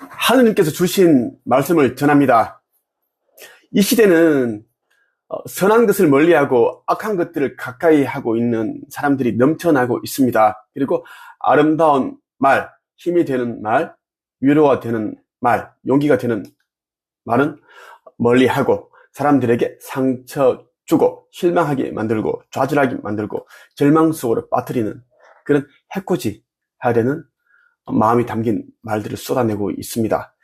하느님께서 주신 말씀을 전합니다. 이 시대는 선한 것을 멀리하고 악한 것들을 가까이 하고 있는 사람들이 넘쳐나고 있습니다. 그리고 아름다운 말, 힘이 되는 말, 위로가 되는 말, 용기가 되는 말은 멀리하고 사람들에게 상처 주고 실망하게 만들고 좌절하게 만들고 절망 속으로 빠뜨리는 그런 해코지하려는 마음이 담긴 말들을 쏟아내고 있습니다.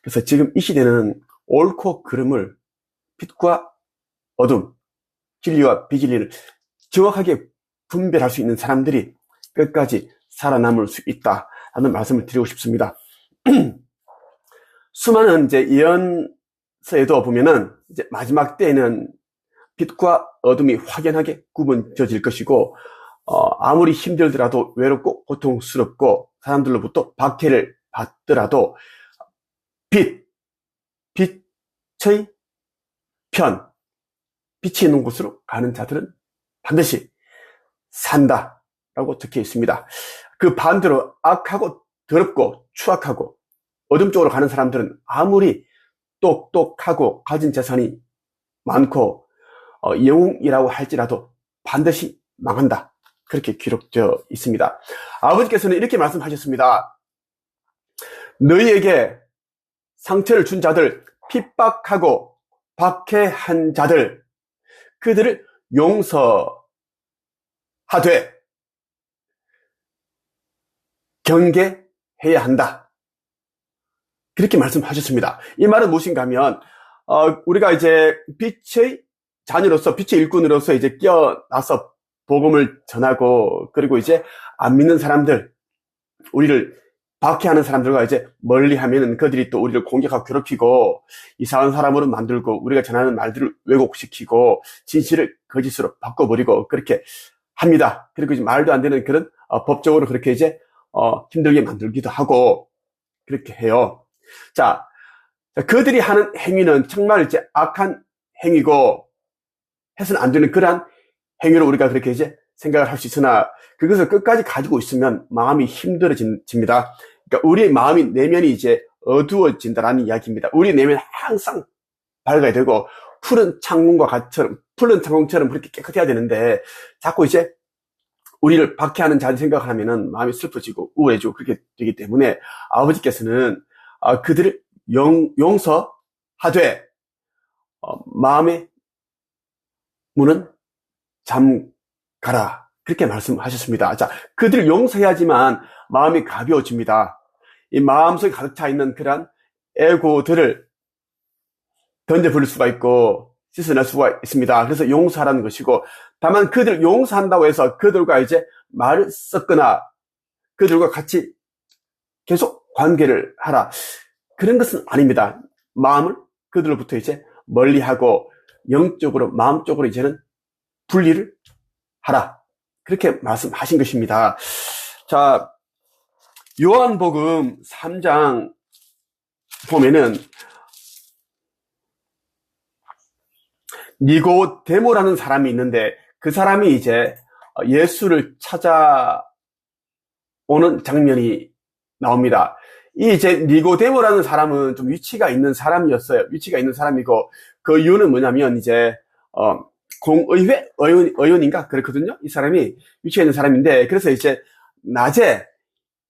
그래서 지금 이 시대는 옳고 그름을, 빛과 어둠, 진리와 비진리를 정확하게 분별할 수 있는 사람들이 끝까지 살아남을 수 있다라는 말씀을 드리고 싶습니다. 수많은 이제 예언서에도 보면은 이제 마지막 때에는 빛과 어둠이 확연하게 구분져질 것이고, 아무리 힘들더라도 외롭고 고통스럽고 사람들로부터 박해를 받더라도 빛의 편, 빛이 있는 곳으로 가는 자들은 반드시 산다라고 적혀 있습니다. 그 반대로 악하고 더럽고 추악하고 어둠 쪽으로 가는 사람들은 아무리 똑똑하고 가진 재산이 많고 영웅이라고 할지라도 반드시 망한다. 그렇게 기록되어 있습니다. 아버지께서는 이렇게 말씀하셨습니다. 너희에게 상처를 준 자들, 핍박하고 박해한 자들, 그들을 용서하되 경계해야 한다. 그렇게 말씀하셨습니다. 이 말은 무엇인가 하면 우리가 이제 빛의 자녀로서, 빛의 일꾼으로서 이제 깨어나서 복음을 전하고, 그리고 이제 안 믿는 사람들, 우리를 박해하는 사람들과 이제 멀리 하면은 그들이 또 우리를 공격하고 괴롭히고 이상한 사람으로 만들고 우리가 전하는 말들을 왜곡시키고 진실을 거짓으로 바꿔버리고 그렇게 합니다. 그리고 이제 말도 안 되는 그런 법적으로 그렇게 이제 힘들게 만들기도 하고 그렇게 해요. 자, 그들이 하는 행위는 정말 이제 악한 행위고 해서는 안 되는 그러한 행위로 우리가 그렇게 이제 생각을 할 수 있으나 그것을 끝까지 가지고 있으면 마음이 힘들어집니다. 그러니까 우리의 마음이 내면이 이제 어두워진다라는 이야기입니다. 우리 내면이 항상 밝아야 되고 푸른 창공처럼 그렇게 깨끗해야 되는데 자꾸 이제 우리를 박해하는 자들 생각을 하면은 마음이 슬퍼지고 우울해지고 그렇게 되기 때문에 아버지께서는 그들을 용서하되 마음의 문은 잠가라. 그렇게 말씀하셨습니다. 자, 그들을 용서해야지만 마음이 가벼워집니다. 이 마음속에 가득 차 있는 그러한 에고들을 던져버릴 수가 있고 씻어낼 수가 있습니다. 그래서 용서하라는 것이고, 다만 그들을 용서한다고 해서 그들과 이제 말을 섞거나 그들과 같이 계속 관계를 하라. 그런 것은 아닙니다. 마음을 그들로부터 이제 멀리하고 영적으로, 마음적으로 이제는 분리를 하라. 그렇게 말씀하신 것입니다. 자, 요한복음 3장 보면은 니고데모라는 사람이 있는데 그 사람이 이제 예수를 찾아오는 장면이 나옵니다. 이 이제 니고데모라는 사람은 좀 위치가 있는 사람이었어요. 위치가 있는 사람이고 그 이유는 뭐냐면 이제 공의회 의원인가 그렇거든요. 이 사람이 위치에 있는 사람인데, 그래서 이제 낮에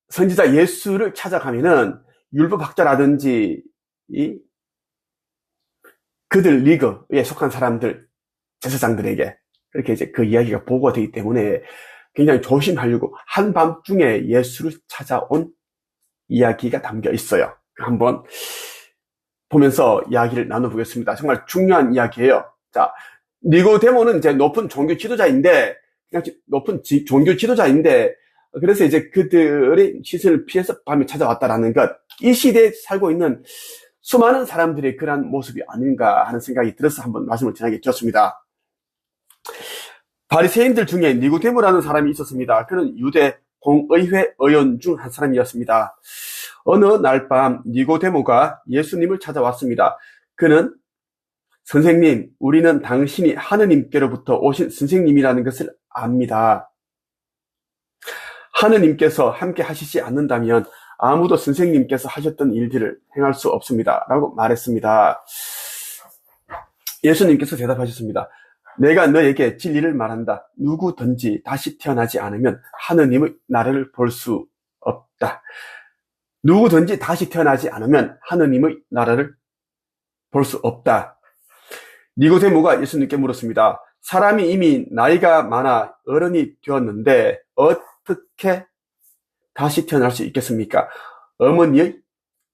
선지자 예수를 찾아가면은 율법학자라든지 그들 리그에 속한 사람들, 제사장들에게 그렇게 이제 그 이야기가 보고가 되기 때문에 굉장히 조심하려고 한밤중에 예수를 찾아온 이야기가 담겨 있어요. 한번 보면서 이야기를 나눠보겠습니다. 정말 중요한 이야기예요. 자, 니고데모는 이제 높은 종교 지도자인데, 그래서 이제 그들의 시선을 피해서 밤에 찾아왔다라는 것, 이 시대에 살고 있는 수많은 사람들의 그러한 모습이 아닌가 하는 생각이 들어서 한번 말씀을 전하게 되었습니다. 바리새인들 중에 니고데모라는 사람이 있었습니다. 그는 유대 공의회 의원 중 한 사람이었습니다. 어느 날 밤 니고데모가 예수님을 찾아왔습니다. 그는 선생님, 우리는 당신이 하느님께로부터 오신 선생님이라는 것을 압니다. 하느님께서 함께 하시지 않는다면 아무도 선생님께서 하셨던 일들을 행할 수 없습니다. 라고 말했습니다. 예수님께서 대답하셨습니다. 내가 너에게 진리를 말한다. 누구든지 다시 태어나지 않으면 하느님의 나라를 볼 수 없다. 누구든지 다시 태어나지 않으면 하느님의 나라를 볼 수 없다. 니고데모가 예수님께 물었습니다. 사람이 이미 나이가 많아 어른이 되었는데 어떻게 다시 태어날 수 있겠습니까? 어머니의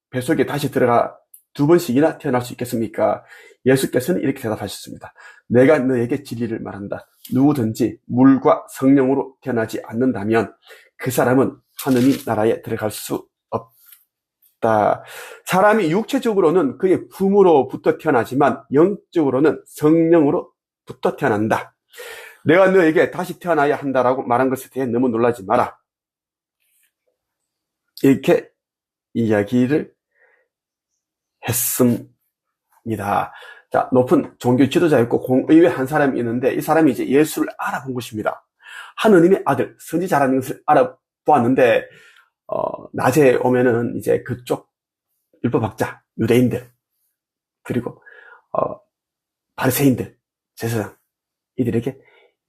뱃속에 다시 들어가 2번씩이나 태어날 수 있겠습니까? 예수께서는 이렇게 대답하셨습니다. 내가 너에게 진리를 말한다. 누구든지 물과 성령으로 태어나지 않는다면 그 사람은 하느님 나라에 들어갈 수 없다. 사람이 육체적으로는 그의 부모로부터 태어나지만 영적으로는 성령으로부터 태어난다. 내가 너에게 다시 태어나야 한다라고 말한 것에 대해 너무 놀라지 마라. 이렇게 이야기를 했습니다. 자, 높은 종교 지도자였고 공의회 한 사람이 있는데 이 사람이 이제 예수를 알아본 것입니다. 하느님의 아들, 선지자라는 것을 알아보았는데 낮에 오면은 이제 그쪽 율법학자, 유대인들, 그리고 바리새인들, 제사장 이들에게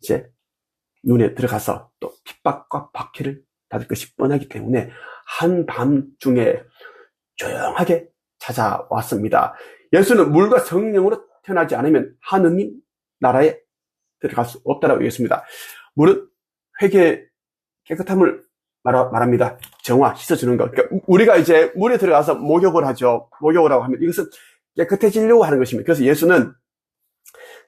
이제 눈에 들어가서 또 핍박과 박해를 받을 것이 뻔하기 때문에 한밤중에 조용하게 찾아왔습니다. 예수는 물과 성령으로 태어나지 않으면 하느님 나라에 들어갈 수 없다라고 얘기했습니다. 물은 회개 깨끗함을 말합니다. 정화, 씻어주는 것. 그러니까 우리가 이제 물에 들어가서 목욕을 하죠. 목욕을 하고 하면 이것은 깨끗해지려고 하는 것입니다. 그래서 예수는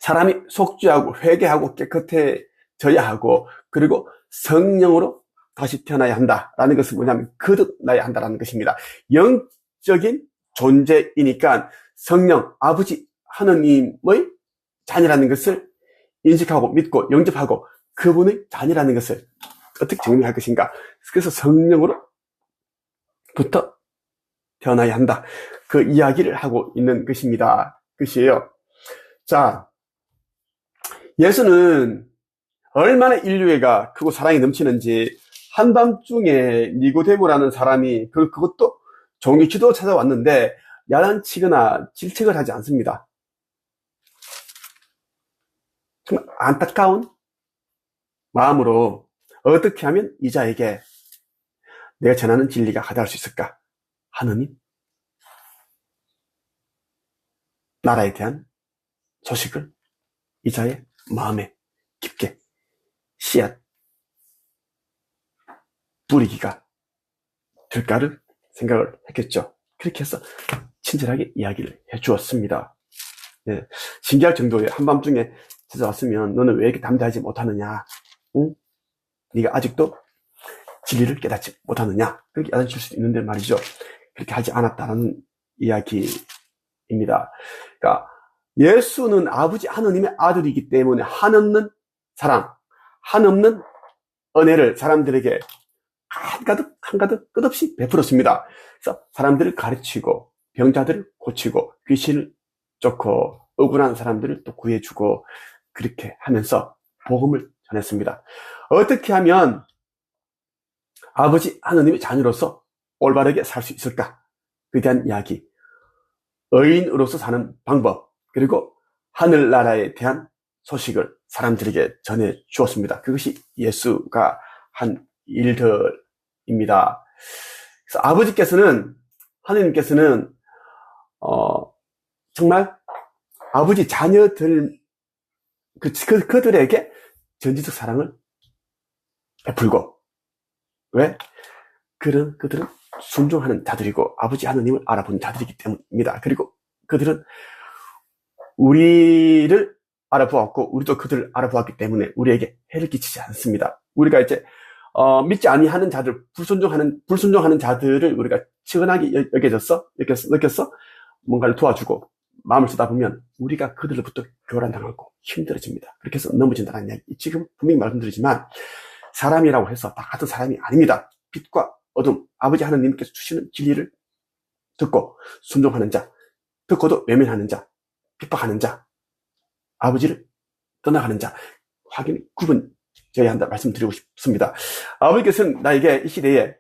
사람이 속죄하고 회개하고 깨끗해져야 하고 그리고 성령으로 다시 태어나야 한다라는 것은 뭐냐면 거듭나야 한다라는 것입니다. 영적인 존재이니까 성령, 아버지 하느님의 자녀라는 것을 인식하고 믿고 영접하고 그분의 자녀라는 것을 어떻게 증명할 것인가. 그래서 성령으로부터 태어나야 한다. 그 이야기를 하고 있는 것이에요. 자, 예수는 얼마나 인류애가 크고 사랑이 넘치는지 한밤중에 니고데모라는 사람이 그것도 종교 지도 찾아왔는데 야단치거나 질책을 하지 않습니다. 정말 안타까운 마음으로 어떻게 하면 이 자에게 내가 전하는 진리가 가닿을 수 있을까? 하느님 나라에 대한 소식을 이 자의 마음에 깊게 씨앗 뿌리기가 될까를 생각을 했겠죠. 그렇게 해서 친절하게 이야기를 해주었습니다. 네, 신기할 정도의 한밤중에 찾아왔으면 너는 왜 이렇게 담대하지 못하느냐? 응? 네가 아직도 진리를 깨닫지 못하느냐? 그렇게 야단칠 수도 있는데 말이죠. 그렇게 하지 않았다는 이야기입니다. 그러니까 예수는 아버지 하느님의 아들이기 때문에 한없는 사랑, 한없는 은혜를 사람들에게 한가득 끝없이 베풀었습니다. 그래서 사람들을 가르치고 병자들을 고치고 귀신을 쫓고 억울한 사람들을 또 구해주고 그렇게 하면서 복음을 전했습니다. 어떻게 하면 아버지 하느님의 자녀로서 올바르게 살 수 있을까? 그에 대한 이야기, 의인으로서 사는 방법, 그리고 하늘나라에 대한 소식을 사람들에게 전해 주었습니다. 그것이 예수가 한 일들입니다. 그래서 아버지께서는, 하느님께서는 정말 아버지 자녀들 그들에게 전지적 사랑을 베풀고, 왜? 그들은 순종하는 자들이고 아버지 하느님을 알아본 자들이기 때문입니다. 그리고 그들은 우리를 알아보았고 우리도 그들을 알아보았기 때문에 우리에게 해를 끼치지 않습니다. 우리가 이제 믿지 아니하는 자들, 불순종하는 자들을 우리가 측은하게 느꼈어 뭔가를 도와주고 마음을 쓰다 보면 우리가 그들로부터 교란당하고 힘들어집니다. 그렇게 해서 넘어진다는 이야기. 지금 분명히 말씀드리지만 사람이라고 해서 다 같은 사람이 아닙니다. 빛과 어둠, 아버지 하느님께서 주시는 진리를 듣고 순종하는 자, 듣고도 외면하는 자, 핍박하는 자, 아버지를 떠나가는 자, 확연히 구분되어야 한다 말씀드리고 싶습니다. 아버지께서는 나에게 이 시대에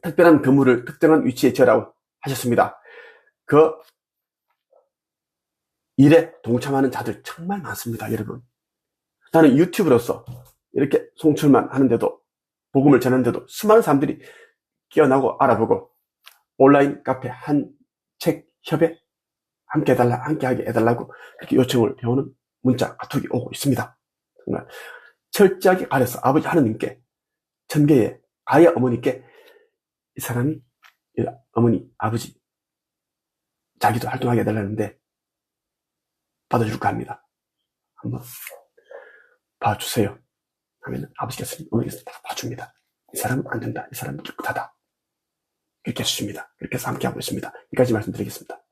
특별한 건물을 특정한 위치에 지으라고 하셨습니다. 그 일에 동참하는 자들 정말 많습니다, 여러분. 나는 유튜브로서 이렇게 송출만 하는데도, 복음을 전하는데도 수많은 사람들이 끼어나고 알아보고 온라인 카페 한 책 협에 함께하게 해달라고 그렇게 요청을 해오는 문자, 카톡이 오고 있습니다. 정말 철저하게 가려서 아버지 하느님께, 천계의 아예 어머니께 이 사람이, 어머니, 아버지, 자기도 활동하게 해달라는데 받아줄까 합니다. 한번 봐주세요 하면 아버지께서, 어머니께서 다 봐줍니다. 이 사람은 안 된다. 이 사람은 깨끗하다. 그렇게 해주십니다. 그렇게 해서 함께하고 있습니다. 여기까지 말씀드리겠습니다.